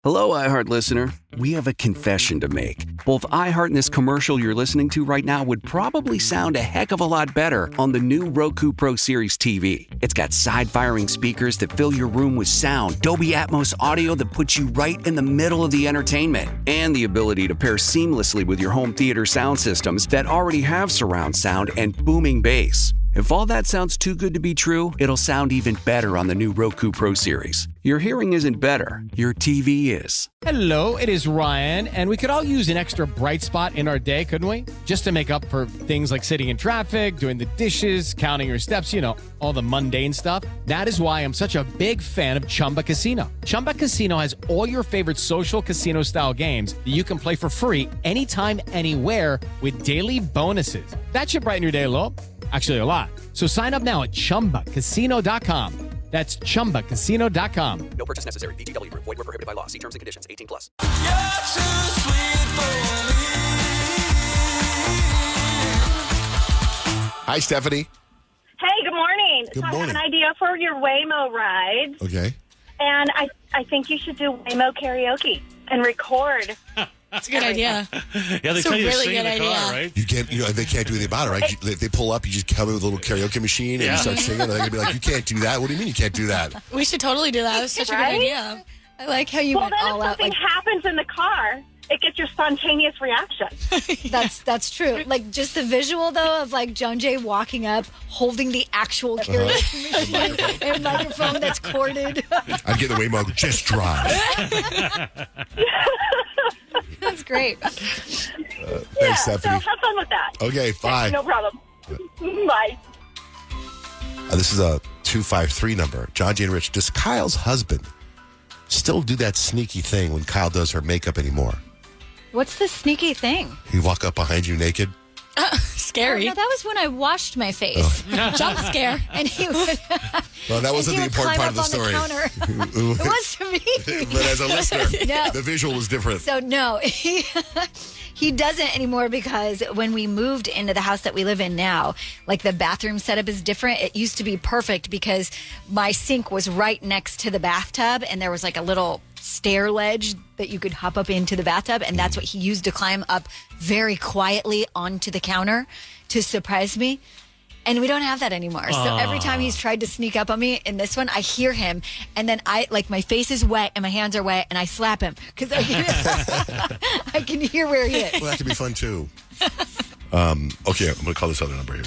Hello, iHeart listener. We have a confession to make. Both iHeart and this commercial you're listening to right now would probably sound a heck of a lot better on the new Roku Pro Series TV. It's got side-firing speakers that fill your room with sound, Dolby Atmos audio that puts you right in the middle of the entertainment, and the ability to pair seamlessly with your home theater sound systems that already have surround sound and booming bass. If all that sounds too good to be true, it'll sound even better on the new Roku Pro Series. Your hearing isn't better, your TV is. Hello, it is Ryan, and we could all use an extra bright spot in our day, couldn't we? Just to make up for things like sitting in traffic, doing the dishes, counting your steps, all the mundane stuff. That is why I'm such a big fan of Chumba Casino. Chumba Casino has all your favorite social casino-style games that you can play for free anytime, anywhere with daily bonuses. That should brighten your day a little. Actually, a lot. So sign up now at ChumbaCasino.com. That's ChumbaCasino.com. No purchase necessary. VGW Group. Void where prohibited by law. See terms and conditions. 18+. Hi, Stephanie. Hey, good morning. Good So I morning. have an idea for your Waymo rides, Okay. and I think you should do Waymo karaoke and record. That's a good idea. Yeah, they It's a tell you to really sing in the good car, idea. right? You can't, they can't do anything about it, right? If they pull up, you just come in with a little karaoke machine and you start singing, and they're going to be like, you can't do that. What do you mean you can't do that? We should totally do that. That was such a Right? good idea. I like how you Well, went then if all out. something happens in the car, it gets your spontaneous reaction. That's true. Like just the visual though of like John Jay walking up, holding the actual karaoke machine and microphone that's corded. I'd get the Waymo, just drive. That's great. Thanks, So Stephanie. have fun with that. Okay, bye. No problem. Bye. This is a 253 number. John Jay and Rich, does Kyle's husband still do that sneaky thing when Kyle does her makeup anymore? What's the sneaky thing? He walk up behind you naked? Scary. No, that was when I washed my face. Jump scare. And he would. Well, that wasn't the and he would important climb part of the up story. on the counter. It was to me. But as a listener, No. the visual was different. So no, he doesn't anymore because when we moved into the house that we live in now, like the bathroom setup is different. It used to be perfect because my sink was right next to the bathtub and there was like a little stair ledge that you could hop up into the bathtub, and that's what he used to climb up very quietly onto the counter to surprise me. And we don't have that anymore. So every time he's tried to sneak up on me in this one, I hear him. And then my face is wet and my hands are wet and I slap him because I can hear where he is. Well, that could be fun, too. Okay, I'm going to call this other number here.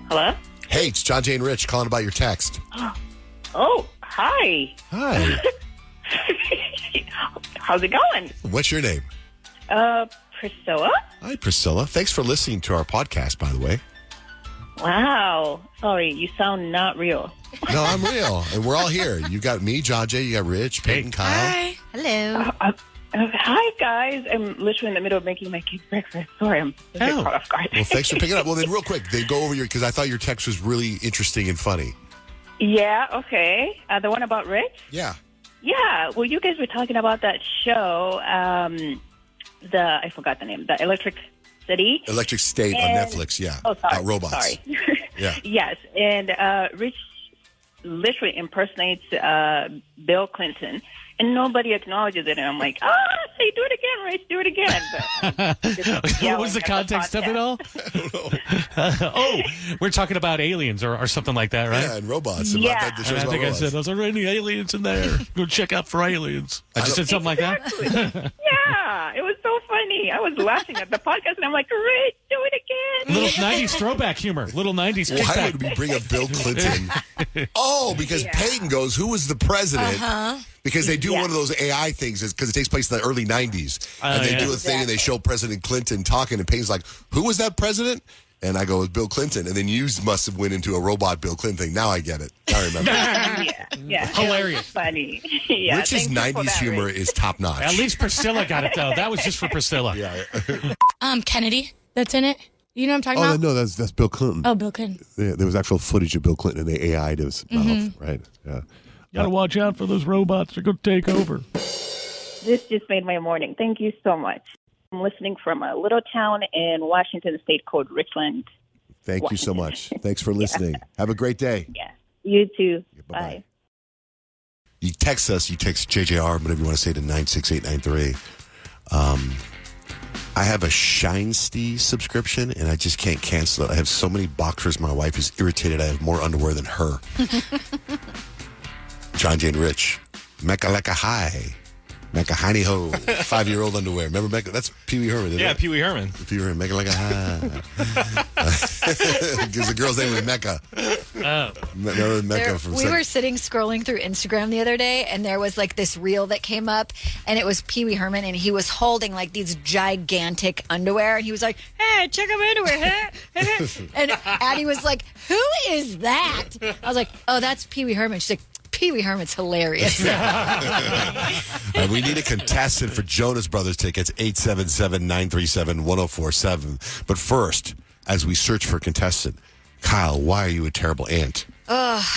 Hello? Hey, it's John Jay and Rich calling about your text. Oh, hi. Hi. How's it going? What's your name? Priscilla? Hi, Priscilla. Thanks for listening to our podcast, by the way. Wow. Sorry, you sound not real. No, I'm real. And we're all here. You got me, John Jay. You got Rich, Peyton, Kyle. Hi. Hello. Hi, guys. I'm literally in the middle of making my kids breakfast. Sorry, I'm a bit caught off guard. Well, thanks for picking up. Well, then, real quick, then go over because I thought your text was really interesting and funny. Yeah, okay. The one about Rich? Yeah. Yeah, well, you guys were talking about that show, I forgot the name, the Electric City. Electric State on And- Netflix, yeah. Oh, sorry. About robots. Sorry. Yeah. Yes, and Rich literally impersonates Bill Clinton, and nobody acknowledges it. And I'm like, say, do it again, Rich, do it again. But What was the context of it all? Oh, we're talking about aliens or something like that, right? Yeah, and robots. And Yeah. the And show's I about think I robots. said, "Are there any aliens in there? Go check out for aliens." I just said something like that. Yeah, it was so funny. I was laughing at the podcast, and I'm like, Rich, do it again. Little 90s throwback humor. Little 90s Why kickback. would we bring up Bill Clinton? Oh, because Peyton goes, who was the president? Because they do one of those AI things because it takes place in the early 90s. And they do a thing and they show President Clinton talking and Peyton's like, who was that president? And I go, it was Bill Clinton. And then you must have went into a robot Bill Clinton thing. Now I get it. I remember. Yeah. Hilarious. Funny. Yeah, Rich's thank you for 90s that, humor Rich. is top notch. At least Priscilla got it, though. That was just for Priscilla. Yeah. Kennedy. That's in it. You know what I'm talking Oh, about? no, that's Bill Clinton. Oh, Bill Clinton. There was actual footage of Bill Clinton and they AI'd his mouth, right? Yeah. Got to watch out for those robots. They're going to take over. This just made my morning. Thank you so much. I'm listening from a little town in Washington State called Richland. Thank you so much. Thanks for listening. Have a great day. Yeah. You too. Bye-bye. Bye. You text us. You text JJR, whatever you want to say, to 96893. I have a Shinestee subscription, and I just can't cancel it. I have so many boxers. My wife is irritated. I have more underwear than her. John Jane Rich. Mecca like a high. Mecca hiney ho. 5-year-old underwear. Remember Mecca? That's Pee Wee Herman, isn't it? Yeah, Pee Wee Herman. Pee Wee Herman. Mecca like a high. Because the girl's name was Mecca. Remember Mecca from We were sitting scrolling through Instagram the other day, and there was like this reel that came up, and it was Pee Wee Herman, and he was holding like these gigantic underwear, and he was like, "Hey, check out my underwear!" And Addie was like, "Who is that?" I was like, "Oh, that's Pee Wee Herman." She's like, Pee Wee Herman's hilarious. We need a contestant for Jonas Brothers tickets, 877-937-1047. But first, as we search for a contestant, Kyle, why are you a terrible aunt?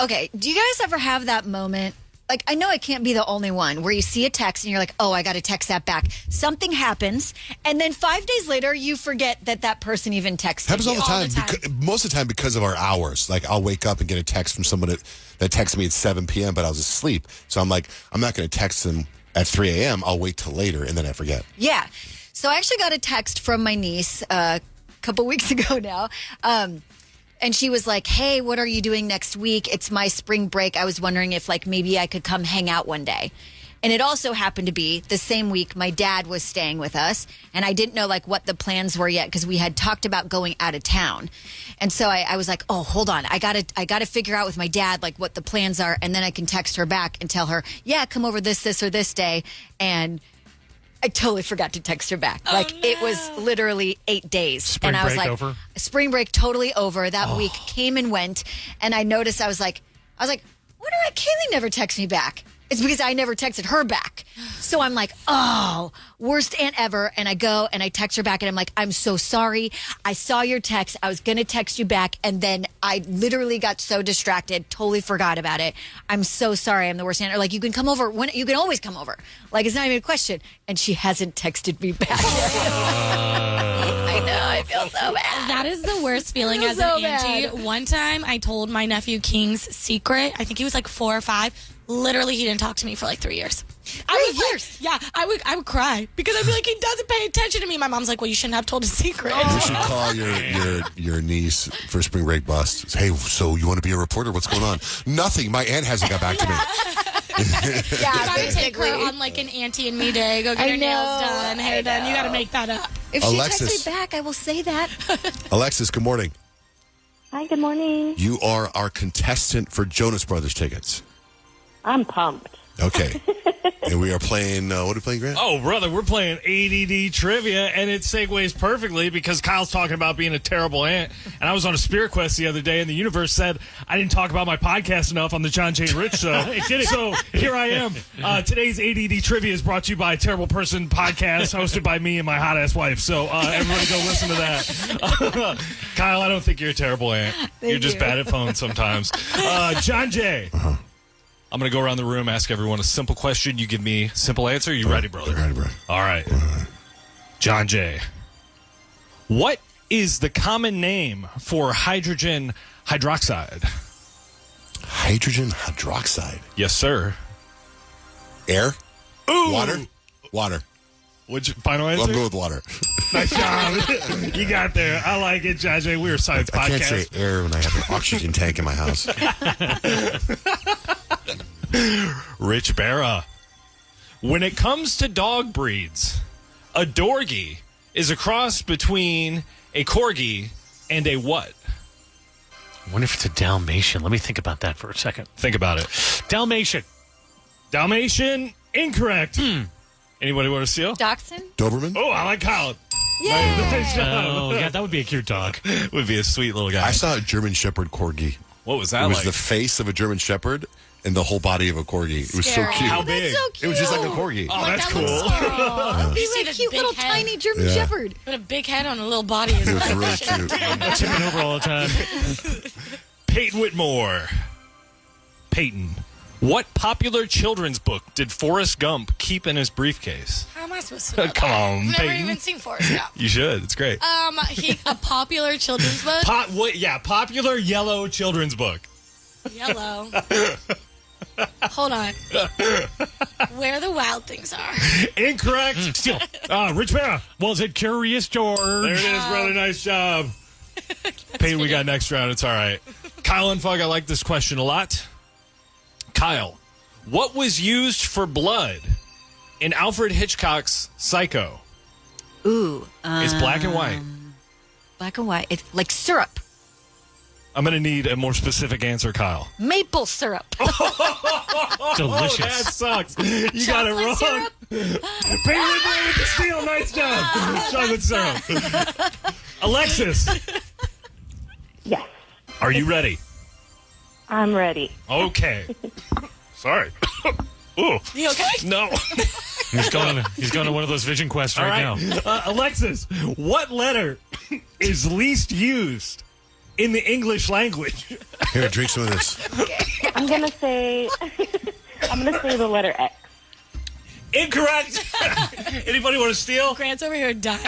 Okay, do you guys ever have that moment? Like, I know I can't be the only one where you see a text and you're like, oh, I got to text that back. Something happens, and then 5 days later, you forget that person even texted Happens you. all the time. Most of the time because of our hours. Like, I'll wake up and get a text from someone that texted me at 7 p.m., but I was asleep. So I'm like, I'm not going to text them at 3 a.m. I'll wait till later, and then I forget. Yeah. So I actually got a text from my niece a couple weeks ago now. And she was like, hey, what are you doing next week? It's my spring break. I was wondering if like maybe I could come hang out one day. And it also happened to be the same week my dad was staying with us. And I didn't know like what the plans were yet because we had talked about going out of town. And so I was like, oh, hold on. I gotta figure out with my dad like what the plans are. And then I can text her back and tell her, yeah, come over this or this day. And I totally forgot to text her back. It was literally 8 days. Spring and I was break like, over? Spring break totally over. That week came and went. And I noticed, I was like, wonder why Kaylee never texts me back. It's because I never texted her back. So I'm like, oh, worst aunt ever. And I go and I text her back and I'm like, I'm so sorry. I saw your text. I was going to text you back. And then I literally got so distracted, totally forgot about it. I'm so sorry. I'm the worst aunt. Or like, you can come over. You can always come over. Like, it's not even a question. And she hasn't texted me back. I know. I feel so bad. That is the worst feeling as an auntie. One time I told my nephew King's secret. I think he was like 4 or 5. Literally, he didn't talk to me for like 3 years. I would cry because I'd be like, he doesn't pay attention to me. My mom's like, well, you shouldn't have told a secret. You should call your niece for spring break bust. Hey, so you want to be a reporter? What's going on? Nothing. My aunt hasn't got back to me. You gotta take her on like an auntie and me day. Go get her nails done, hair done. You gotta make that up. If she texts me back, I will say that. Alexis, good morning. Hi, good morning. You are our contestant for Jonas Brothers tickets. I'm pumped. Okay. And we are playing, what are we playing, Grant? Oh, brother, we're playing ADD Trivia, and it segues perfectly because Kyle's talking about being a terrible aunt. And I was on a Spirit Quest the other day, and the universe said I didn't talk about my podcast enough on the John Jane Rich show. So here I am. Today's ADD Trivia is brought to you by Terrible Person Podcast, hosted by me and my hot-ass wife. So everybody go listen to that. Kyle, I don't think you're a terrible aunt. You're just bad at phones sometimes. John Jay. I'm going to go around the room, ask everyone a simple question. You give me a simple answer. You ready, brother? Ready, bro. All right. John Jay. What is the common name for hydrogen hydroxide? Hydrogen hydroxide. Yes, sir. Air? Ooh. Water. Which final answer? I'll go with water. Nice job. You got there. I like it, John Jay. We're a science podcast. I can't say air when I have an oxygen tank in my house. Rich Barra. When it comes to dog breeds, a Dorgie is a cross between a Corgi and a what? I wonder if it's a Dalmatian. Let me think about that for a second. Think about it. Dalmatian. Dalmatian, incorrect. Anybody want to steal? Dachshund? Doberman? Oh, I like Colin. Yeah. Oh, yeah, that would be a cute dog. Would be a sweet little guy. I saw a German Shepherd Corgi. What was that It was like? the face of a German Shepherd and the whole body of a Corgi. It was so Scary. cute. How big? That's so cute. It was just like a Corgi. Oh, that's cool. Be You see like the cute big little head? tiny German Shepherd. But a big head on a little body is It was really cute. Tipping over all the time. Peyton Whitmore. Peyton, What popular children's book did Forrest Gump keep in his briefcase? How am I supposed to know Come that? on, I've never Peyton. even seen Forrest Gump. You should. It's great. A popular children's book? Popular yellow children's book. Yellow. Hold on. Where the wild things are. Incorrect. Steal. Rich Bear. Was it Curious George? There it is, brother. Nice job. Peyton, we got next round. It's all right. Kyle and Fug, I like this question a lot. Kyle, what was used for blood in Alfred Hitchcock's Psycho? Ooh. It's black and white. Black and white. It's like syrup. I'm going to need a more specific answer, Kyle. Maple syrup. Delicious. Oh, that sucks. You got it wrong. Syrup? Peyton with the steal. Nice job. Chocolate syrup. Alexis, Yes, are you ready? I'm ready. Okay. Sorry. Ooh. You okay? No. He's going to one of those vision quests right now. Alexis, what letter is least used in the English language? Here, drink some of this. I'm gonna say the letter X. Incorrect. Anybody want to steal? Grant's over here dying.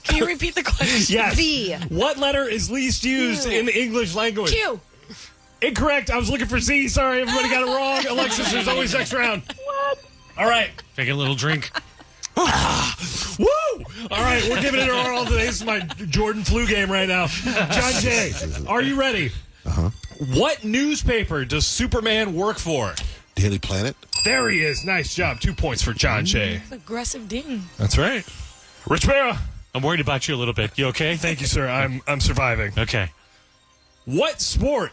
Can you repeat the question? Yes. V. What letter is least used in the English language? Q. Incorrect. I was looking for Z. Sorry, everybody got it wrong. Alexis, there's always next round. What? All right. Take a little drink. Woo! All right, we're giving it our all today. This is my Jordan flu game right now. John Jay, are you ready? Uh-huh. What newspaper does Superman work for? Daily Planet. There he is. Nice job. 2 points for John Jay. Aggressive ding. That's right. Rich Barra. I'm worried about you a little bit. You okay? Thank you, sir. I'm surviving. Okay. What sport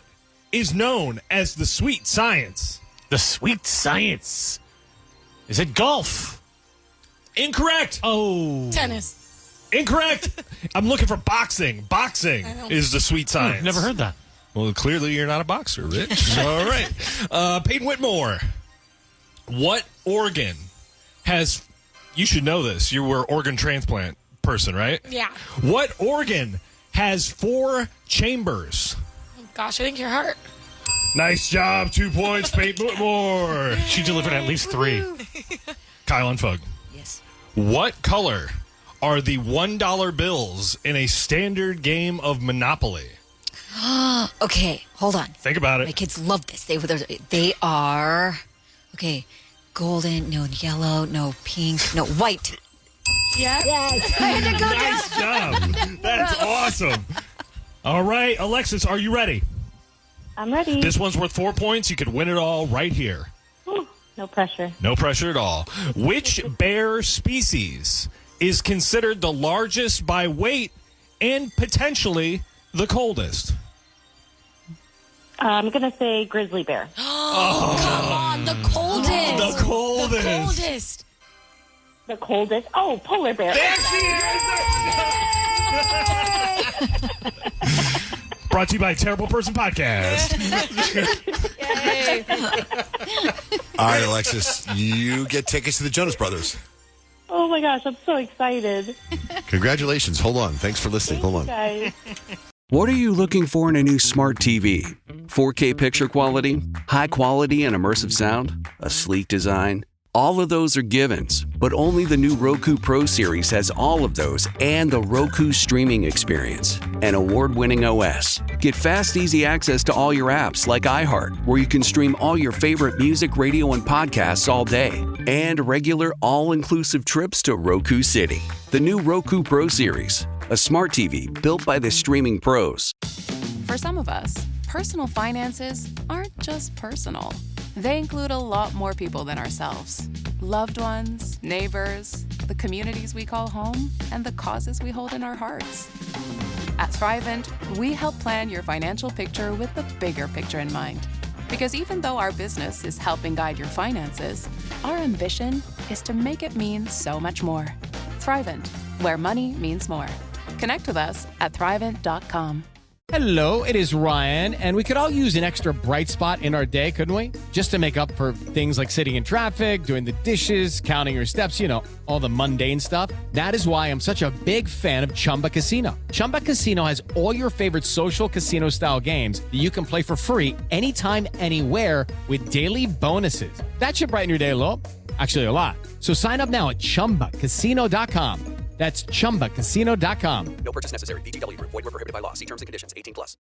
is known as the sweet science? The sweet science. Is it golf? Incorrect. Oh. Tennis. Incorrect. I'm looking for boxing. Boxing is the sweet science. Never heard that. Well, clearly you're not a boxer, Rich. All right. Peyton Whitmore. What organ has... You should know this. You were organ transplant person, right? Yeah. What organ has 4 chambers? Oh, gosh, I think your heart. Nice job. 2 points, Peyton Whitmore. She delivered at least 3. Kyle and Fug. Yes. What color are the $1 bills in a standard game of Monopoly? Okay, hold on. Think about My it. kids love this. They are okay. Golden, no yellow, no pink, no white. Yeah. Yes. I had to go down. Nice job. That's awesome. All right, Alexis, are you ready? I'm ready. This one's worth 4 points. You could win it all right here. Whew, no pressure. No pressure at all. Which bear species is considered the largest by weight and potentially the coldest? I'm gonna say grizzly bear. Come on, the coldest. The coldest. The coldest. The coldest. Oh, polar bear. There she is. Brought to you by Terrible Person Podcast. All right, Alexis, you get tickets to the Jonas Brothers. Oh my gosh, I'm so excited. Congratulations. Hold on. Thanks for listening. Hold on. Guys. What are you looking for in a new smart TV? 4K picture quality, high quality and immersive sound, a sleek design? All of those are givens, but only the new Roku Pro Series has all of those and the Roku streaming experience, an award-winning OS. Get fast, easy access to all your apps like iHeart, where you can stream all your favorite music, radio, and podcasts all day, and regular all-inclusive trips to Roku City. The new Roku Pro Series, a smart TV built by the streaming pros. For some of us, personal finances aren't just personal. They include a lot more people than ourselves. Loved ones, neighbors, the communities we call home, and the causes we hold in our hearts. At Thrivent, we help plan your financial picture with the bigger picture in mind. Because even though our business is helping guide your finances, our ambition is to make it mean so much more. Thrivent, where money means more. Connect with us at Thrivent.com. Hello, it is Ryan, and we could all use an extra bright spot in our day, couldn't we? Just to make up for things like sitting in traffic, doing the dishes, counting your steps, all the mundane stuff. That is why I'm such a big fan of Chumba Casino. Chumba Casino has all your favorite social casino-style games that you can play for free anytime, anywhere with daily bonuses. That should brighten your day a little. Actually, a lot. So sign up now at ChumbaCasino.com. That's ChumbaCasino.com. No purchase necessary. VGW Group. Void where prohibited by law. See terms and conditions. 18+.